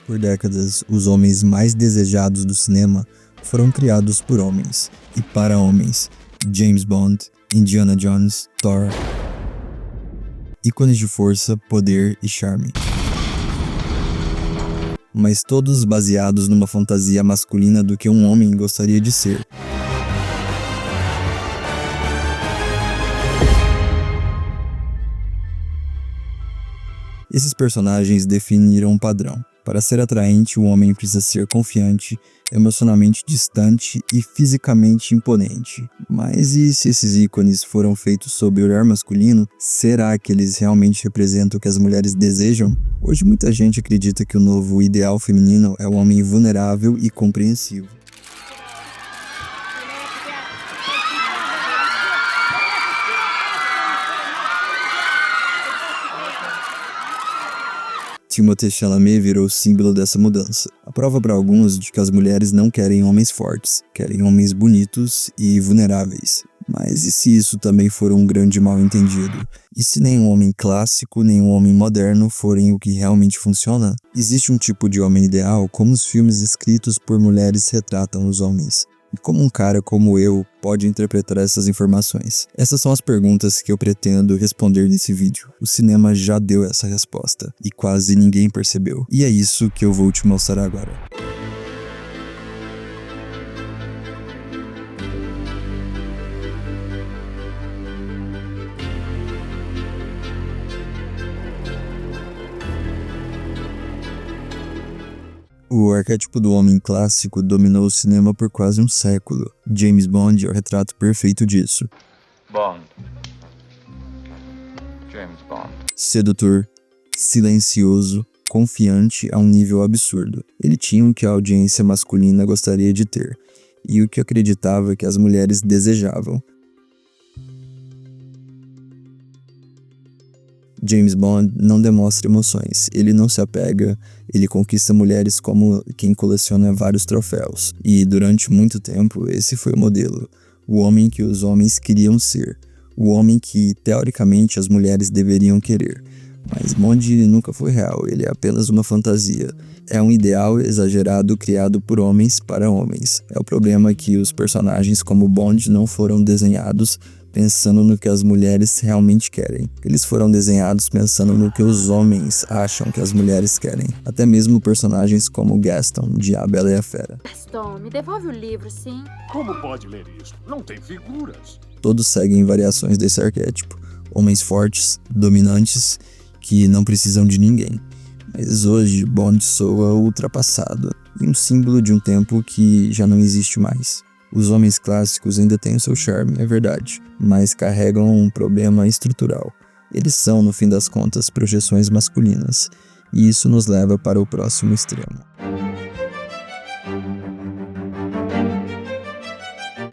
Por décadas, os homens mais desejados do cinema foram criados por homens e para homens. James Bond, Indiana Jones, Thor. Ícones de força, poder e charme. Mas todos baseados numa fantasia masculina do que um homem gostaria de ser. Esses personagens definiram um padrão. Para ser atraente, o homem precisa ser confiante, emocionalmente distante e fisicamente imponente. Mas e se esses ícones foram feitos sob o olhar masculino, será que eles realmente representam o que as mulheres desejam? Hoje muita gente acredita que o novo ideal feminino é o homem vulnerável e compreensivo. Timothée Chalamet virou símbolo dessa mudança. A prova para alguns de que as mulheres não querem homens fortes, querem homens bonitos e vulneráveis. Mas e se isso também for um grande mal-entendido? E se nem um homem clássico, nem um homem moderno forem o que realmente funciona? Existe um tipo de homem ideal, como os filmes escritos por mulheres retratam os homens. E como um cara como eu pode interpretar essas informações? Essas são as perguntas que eu pretendo responder nesse vídeo. O cinema já deu essa resposta, e quase ninguém percebeu. E é isso que eu vou te mostrar agora. O arquétipo do homem clássico dominou o cinema por quase um século. James Bond é o retrato perfeito disso. Bond. James Bond. Sedutor, silencioso, confiante a um nível absurdo. Ele tinha o que a audiência masculina gostaria de ter, e o que acreditava que as mulheres desejavam. James Bond não demonstra emoções, ele não se apega, ele conquista mulheres como quem coleciona vários troféus. E durante muito tempo esse foi o modelo, o homem que os homens queriam ser, o homem que teoricamente as mulheres deveriam querer. Mas Bond nunca foi real, ele é apenas uma fantasia. É um ideal exagerado criado por homens para homens. É o problema que os personagens como Bond não foram desenhados pensando no que as mulheres realmente querem. Eles foram desenhados pensando no que os homens acham que as mulheres querem. Até mesmo personagens como Gaston, de A Bela e a Fera. Gaston, me devolve o livro, sim. Como pode ler isso? Não tem figuras. Todos seguem variações desse arquétipo. Homens fortes, dominantes, que não precisam de ninguém. Mas hoje Bond soa ultrapassado e um símbolo de um tempo que já não existe mais. Os homens clássicos ainda têm o seu charme, é verdade, mas carregam um problema estrutural. Eles são, no fim das contas, projeções masculinas, e isso nos leva para o próximo extremo.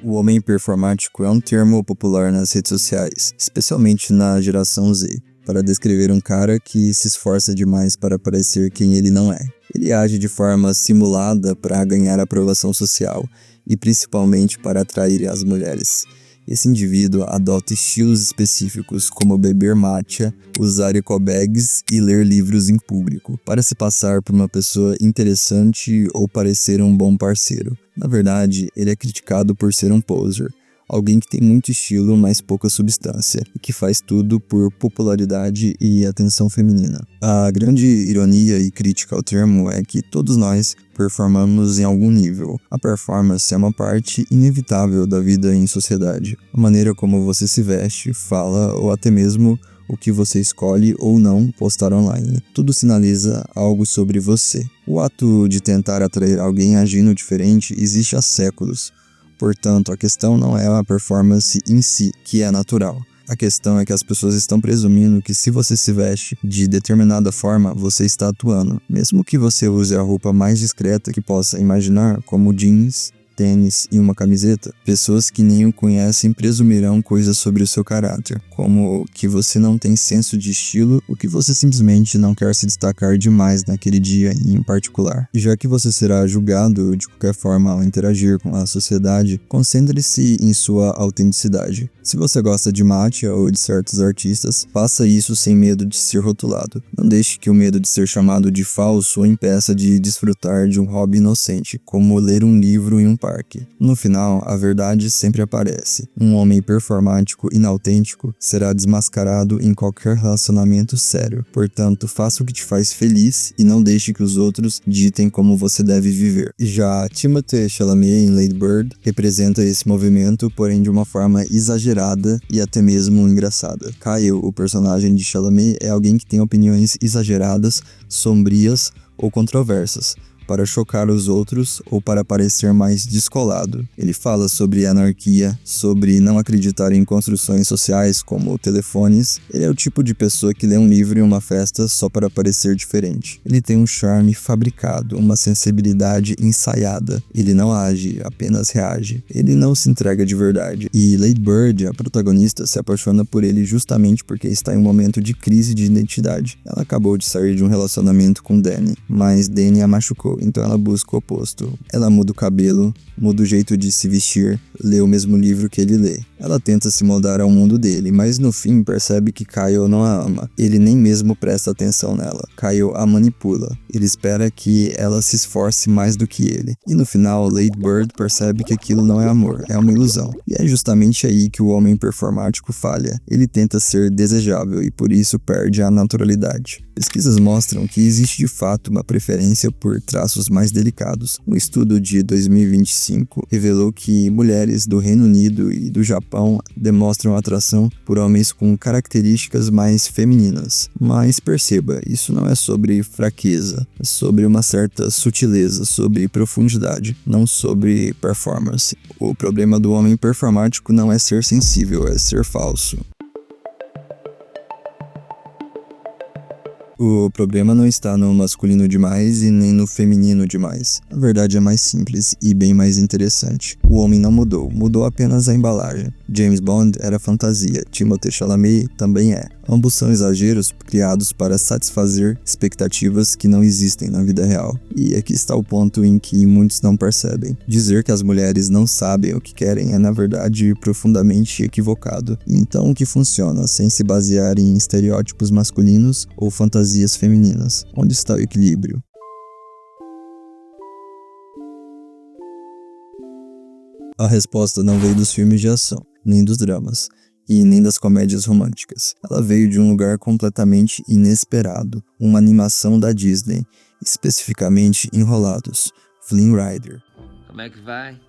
O homem performático é um termo popular nas redes sociais, especialmente na geração Z, para descrever um cara que se esforça demais para parecer quem ele não é. Ele age de forma simulada para ganhar aprovação social e principalmente para atrair as mulheres. Esse indivíduo adota estilos específicos como beber matcha, usar ecobags e ler livros em público, para se passar por uma pessoa interessante ou parecer um bom parceiro. Na verdade, ele é criticado por ser um poser, alguém que tem muito estilo, mas pouca substância, e que faz tudo por popularidade e atenção feminina. A grande ironia e crítica ao termo é que todos nós performamos em algum nível. A performance é uma parte inevitável da vida em sociedade. A maneira como você se veste, fala ou até mesmo o que você escolhe ou não postar online. Tudo sinaliza algo sobre você. O ato de tentar atrair alguém agindo diferente existe há séculos. Portanto, a questão não é a performance em si, que é natural. A questão é que as pessoas estão presumindo que se você se veste de determinada forma, você está atuando. Mesmo que você use a roupa mais discreta que possa imaginar, como jeans, tênis e uma camiseta, pessoas que nem o conhecem presumirão coisas sobre o seu caráter, como que você não tem senso de estilo ou que você simplesmente não quer se destacar demais naquele dia em particular. Já que você será julgado de qualquer forma ao interagir com a sociedade, concentre-se em sua autenticidade. Se você gosta de Matcha ou de certos artistas, faça isso sem medo de ser rotulado. Não deixe que o medo de ser chamado de falso o impeça de desfrutar de um hobby inocente, como ler um livro em um parque. No final, a verdade sempre aparece. Um homem performático inautêntico será desmascarado em qualquer relacionamento sério. Portanto, faça o que te faz feliz e não deixe que os outros ditem como você deve viver. Já Timothée Chalamet em Lady Bird representa esse movimento, porém de uma forma exagerada e até mesmo engraçada. Kyle, o personagem de Chalamet, é alguém que tem opiniões exageradas, sombrias ou controversas, para chocar os outros ou para parecer mais descolado. Ele fala sobre anarquia, sobre não acreditar em construções sociais como telefones. Ele é o tipo de pessoa que lê um livro em uma festa só para parecer diferente. Ele tem um charme fabricado, uma sensibilidade ensaiada. Ele não age, apenas reage. Ele não se entrega de verdade. E Lady Bird, a protagonista, se apaixona por ele justamente porque está em um momento de crise de identidade. Ela acabou de sair de um relacionamento com Danny, mas Danny a machucou. Então ela busca o oposto. Ela muda o cabelo, muda o jeito de se vestir, lê o mesmo livro que ele lê. Ela tenta se moldar ao mundo dele, mas no fim percebe que Kyle não a ama. Ele nem mesmo presta atenção nela. Kyle a manipula. Ele espera que ela se esforce mais do que ele. E no final, Lady Bird percebe que aquilo não é amor, é uma ilusão. E é justamente aí que o homem performático falha. Ele tenta ser desejável e por isso perde a naturalidade. Pesquisas mostram que existe de fato uma preferência por traços mais delicados. Um estudo de 2025 revelou que mulheres do Reino Unido e do Japão demonstram atração por homens com características mais femininas. Mas perceba, isso não é sobre fraqueza, é sobre uma certa sutileza, sobre profundidade, não sobre performance. O problema do homem performático não é ser sensível, é ser falso. O problema não está no masculino demais e nem no feminino demais. A verdade é mais simples e bem mais interessante. O homem não mudou, mudou apenas a embalagem. James Bond era fantasia, Timothée Chalamet também é. Ambos são exageros criados para satisfazer expectativas que não existem na vida real. E aqui está o ponto em que muitos não percebem. Dizer que as mulheres não sabem o que querem é na verdade profundamente equivocado. Então o que funciona sem se basear em estereótipos masculinos ou fantasias femininas? Onde está o equilíbrio? A resposta não veio dos filmes de ação, nem dos dramas, e nem das comédias românticas. Ela veio de um lugar completamente inesperado, uma animação da Disney, especificamente Enrolados, Flynn Rider. Como é que vai?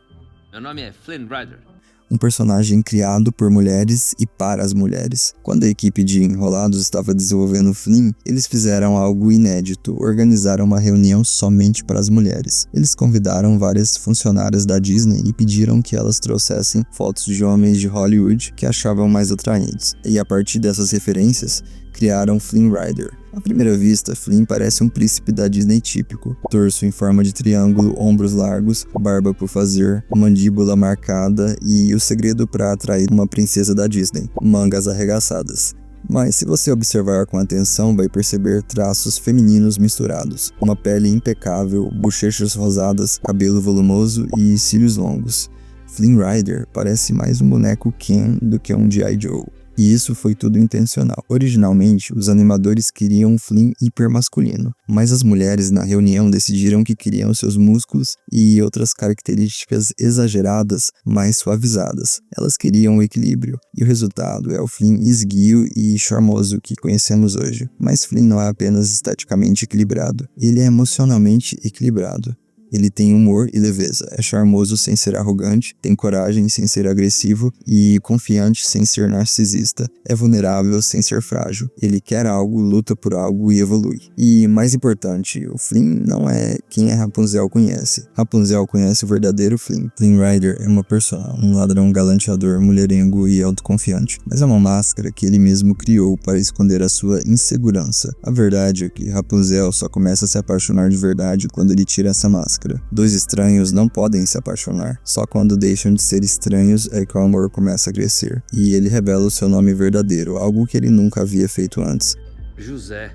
Meu nome é Flynn Rider. Um personagem criado por mulheres e para as mulheres. Quando a equipe de Enrolados estava desenvolvendo Flynn, eles fizeram algo inédito, organizaram uma reunião somente para as mulheres. Eles convidaram várias funcionárias da Disney e pediram que elas trouxessem fotos de homens de Hollywood que achavam mais atraentes. E a partir dessas referências, criaram Flynn Rider. À primeira vista, Flynn parece um príncipe da Disney típico. Torso em forma de triângulo, ombros largos, barba por fazer, mandíbula marcada e o segredo para atrair uma princesa da Disney, mangas arregaçadas. Mas se você observar com atenção, vai perceber traços femininos misturados. Uma pele impecável, bochechas rosadas, cabelo volumoso e cílios longos. Flynn Rider parece mais um boneco Ken do que um G.I. Joe. E isso foi tudo intencional. Originalmente, os animadores queriam um Flynn hipermasculino, mas as mulheres na reunião decidiram que queriam seus músculos e outras características exageradas, mais suavizadas. Elas queriam o equilíbrio, e o resultado é o Flynn esguio e charmoso que conhecemos hoje. Mas Flynn não é apenas esteticamente equilibrado, ele é emocionalmente equilibrado. Ele tem humor e leveza, é charmoso sem ser arrogante, tem coragem sem ser agressivo e confiante sem ser narcisista, é vulnerável sem ser frágil. Ele quer algo, luta por algo e evolui. E mais importante, o Flynn não é quem a Rapunzel conhece. Rapunzel conhece o verdadeiro Flynn. Flynn Rider é uma persona, um ladrão galanteador, mulherengo e autoconfiante, mas é uma máscara que ele mesmo criou para esconder a sua insegurança. A verdade é que Rapunzel só começa a se apaixonar de verdade quando ele tira essa máscara. máscara. Dois estranhos não podem se apaixonar. Só quando deixam de ser estranhos é que o amor começa a crescer. E ele revela o seu nome verdadeiro, algo que ele nunca havia feito antes. José.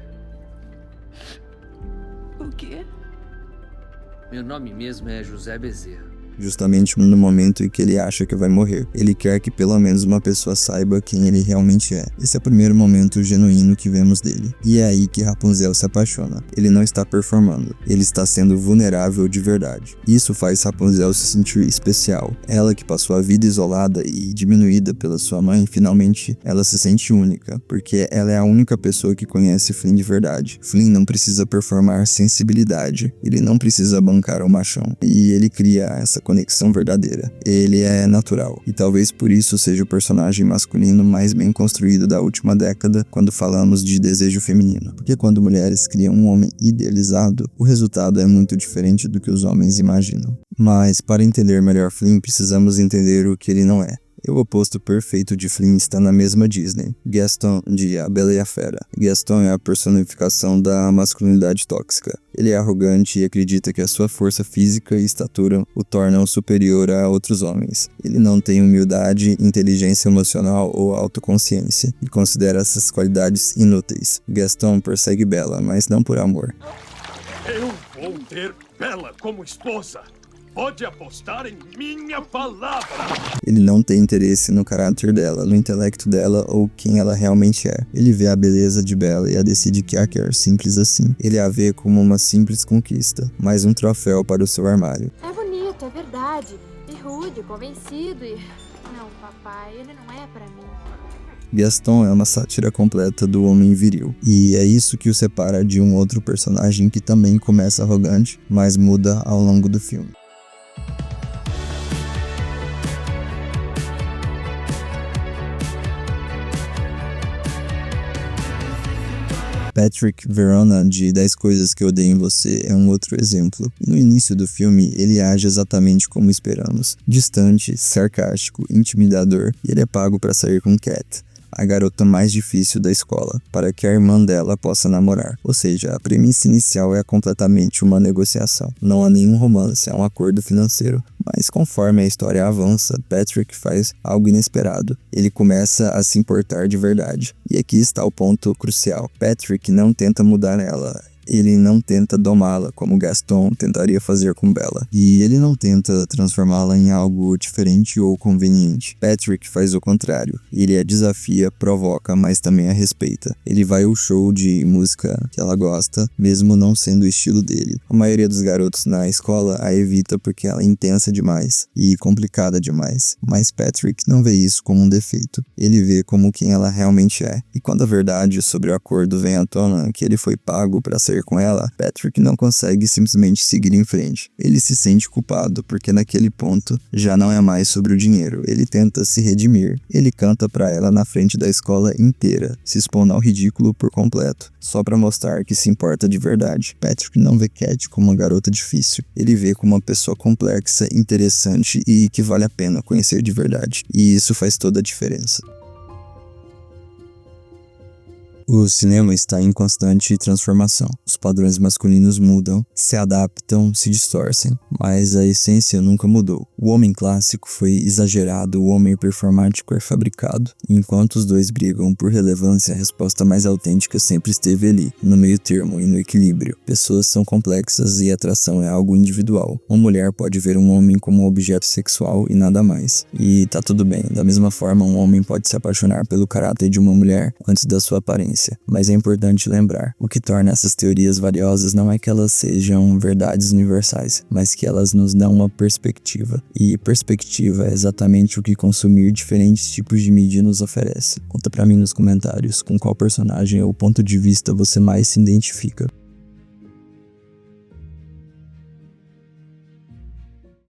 O quê? Meu nome mesmo é José Bezerra. Justamente no momento em que ele acha que vai morrer. Ele quer que pelo menos uma pessoa saiba quem ele realmente é. Esse é o primeiro momento genuíno que vemos dele. E é aí que Rapunzel se apaixona. Ele não está performando. Ele está sendo vulnerável de verdade. Isso faz Rapunzel se sentir especial. Ela que passou a vida isolada e diminuída pela sua mãe, finalmente ela se sente única. Porque ela é a única pessoa que conhece Flynn de verdade. Flynn não precisa performar sensibilidade. Ele não precisa bancar o machão. E ele cria essa conexão verdadeira. Ele é natural, e talvez por isso seja o personagem masculino mais bem construído da última década quando falamos de desejo feminino. Porque quando mulheres criam um homem idealizado, o resultado é muito diferente do que os homens imaginam. Mas para entender melhor Flynn, precisamos entender o que ele não é. O oposto perfeito de Flynn está na mesma Disney, Gaston de A Bela e a Fera. Gaston é a personificação da masculinidade tóxica. Ele é arrogante e acredita que a sua força física e estatura o tornam superior a outros homens. Ele não tem humildade, inteligência emocional ou autoconsciência e considera essas qualidades inúteis. Gaston persegue Bela, mas não por amor. Eu vou ter Bela como esposa. Pode apostar em minha palavra. Ele não tem interesse no caráter dela, no intelecto dela ou quem ela realmente é. Ele vê a beleza de Bela e a decide que a quer, simples assim. Ele a vê como uma simples conquista, mais um troféu para o seu armário. É bonito, é verdade. E rude, convencido e... Não, papai, ele não é pra mim. Gaston é uma sátira completa do homem viril, e é isso que o separa de um outro personagem que também começa arrogante, mas muda ao longo do filme. Patrick Verona, de 10 Coisas que Eu Odeio em Você, é um outro exemplo. No início do filme, ele age exatamente como esperamos. Distante, sarcástico, intimidador, e ele é pago para sair com Cat, a garota mais difícil da escola, para que a irmã dela possa namorar. Ou seja, a premissa inicial é completamente uma negociação. Não há nenhum romance, é um acordo financeiro. Mas conforme a história avança, Patrick faz algo inesperado. Ele começa a se importar de verdade. E aqui está o ponto crucial. Patrick não tenta mudar ela. Ele não tenta domá-la como Gaston tentaria fazer com Bella. E ele não tenta transformá-la em algo diferente ou conveniente. Patrick faz o contrário. Ele a desafia, provoca, mas também a respeita. Ele vai ao show de música que ela gosta, mesmo não sendo o estilo dele. A maioria dos garotos na escola a evita porque ela é intensa demais e complicada demais. Mas Patrick não vê isso como um defeito. Ele vê como quem ela realmente é. E quando a verdade sobre o acordo vem à tona, que ele foi pago para sair com ela, Patrick não consegue simplesmente seguir em frente. Ele se sente culpado, porque naquele ponto já não é mais sobre o dinheiro. Ele tenta se redimir. Ele canta pra ela na frente da escola inteira, se expondo ao ridículo por completo, só pra mostrar que se importa de verdade. Patrick não vê Cat como uma garota difícil. Ele vê como uma pessoa complexa, interessante e que vale a pena conhecer de verdade. E isso faz toda a diferença. O cinema está em constante transformação. Os padrões masculinos mudam, se adaptam, se distorcem, mas a essência nunca mudou. O homem clássico foi exagerado, o homem performático é fabricado. E enquanto os dois brigam por relevância, a resposta mais autêntica sempre esteve ali, no meio termo e no equilíbrio. Pessoas são complexas e atração é algo individual. Uma mulher pode ver um homem como um objeto sexual e nada mais. E tá tudo bem. Da mesma forma, um homem pode se apaixonar pelo caráter de uma mulher antes da sua aparência. Mas é importante lembrar, o que torna essas teorias valiosas não é que elas sejam verdades universais, mas que elas nos dão uma perspectiva. E perspectiva é exatamente o que consumir diferentes tipos de mídia nos oferece. Conta pra mim nos comentários com qual personagem ou ponto de vista você mais se identifica.